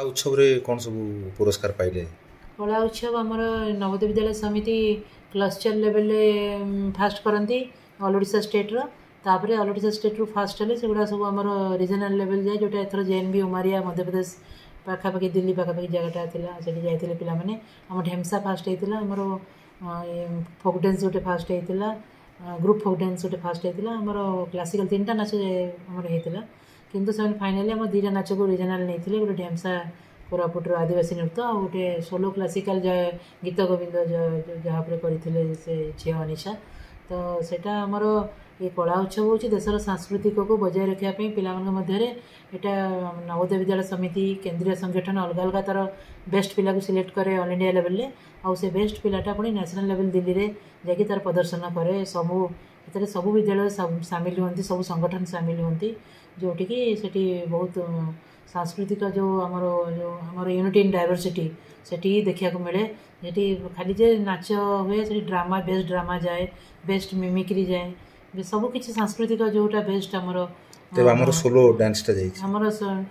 उत्सव रे कौन सब पुरस्कार पाइले? कला उत्सव आमर नवोदय विद्यालय समिति क्लस्टर लेवल फास्ट करती ऑल ओडिशा स्टेट्र तापर ऑल ओडिशा स्टेट फास्ट हेल्ले से गुड़ा सब आम रिजनाल लेवल जाए जोटा एथर जेएनबी उमारिया मध्यप्रदेश पाखापाखि दिल्ली पाखापाखि जगटा था से जाते पे आम ढेमसा फास्ट होता आमर फोक डांस गोटे फास्ट होता ग्रुप फोक डांस गोटे फास्ट होता आमर क्लासिकल 3टा नाच आमर होता किंतु से फाइनाली आम 2टा नाच को रिजनाल नहीं गोटे ढेमसा कोरापुटर आदिवासी नृत्य आ गोटे सोलो क्लासिकल गीत गोविंद जहाँपर करते से झी अनिशा तो सेटा आमर ये कला उत्सव हूँ देशर सांस्कृतिक को बजाय रखापी पिला यहाँ नवोदय विद्यालय समिति केंद्रीय संगठन अलग अलग तार बेस्ट पिला को सिलेक्ट करे ऑल इंडिया लेवल में आउ से बेस्ट पिलाटा पुणी नेशनल लेवल दिल्ली रे जाकि तार प्रदर्शन करे सबू विद्यालय सामिल होती सब संगठन सामिल होती जोटिकी सेठी बहुत सांस्कृतिक जो आमर यूनिटी इन डायवर्सिटी सेठी देखा मिले ये खाली जे नाच हुए से ड्रामा बेस्ट ड्रामा जाए बेस्ट मिमिक्री जाए सब किसी सांस्कृतिक जोटा बेस्ट आमर तेबे हमर सोलो डांस ता जाई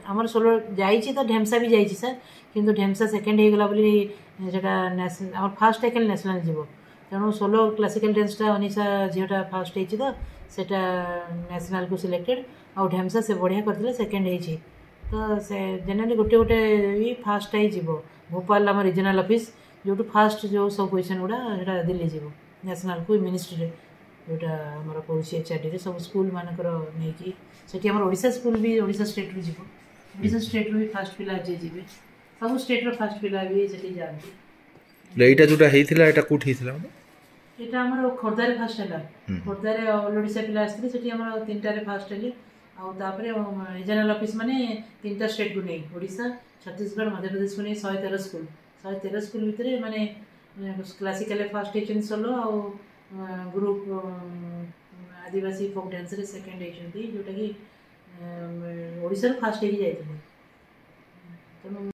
आमर सोलो जाइए तो ढेमसा भी जाइए सर किंतु ढेमसा सेकेंड हो गला बोली जेटा नेशनल आमर फास्ट साइकेल नेशनल जीव तेणु solo classical डांसटा Anisha zeta fast होती तो सेटा नेशनल को सिलेक्टेड आउ ढेमसा से बढ़िया करते सेकेंड होती तो से जनरली गोटे गोटे भी फास्ट जीव भोपाल आम रिजनाल ऑफिस जो फास्ट जो सब पोजिशन गुड़ा दिल्ली जीव नेशनल को मिनिस्ट्री जोटा आमर कौन एचआरडी सब स्कूल मानकर नहीं सेठी आमर ओडिशा स्कूल भी ओडिशा स्टेट रू जीव ओडिशा स्टेट रू भी फास्ट पिला जे जीवे सब स्टेट रो फास्ट पिला भी सेठी जाती एटा जोटा हेइथिला एटा कोठी हेइथिला एटा आमर खोर्धारे फास्ट हैला खोर्धारे ऑल ओडिशा पिला आस्थिले सेठी आमर 3टारे फास्ट हेले आउ तापरे रिजनल ऑफिस माने 3टा स्टेट को नहीं ओडिशा छत्तीसगढ़ मध्य प्रदेश को नहीं 113 स्कूल भितर माने क्लासिकल फास्ट होती सोलो आउ ग्रुप आदिवासी फोक डांस रे सेकेंड होती जोटा कि ओडिशा फास्ट हो जाते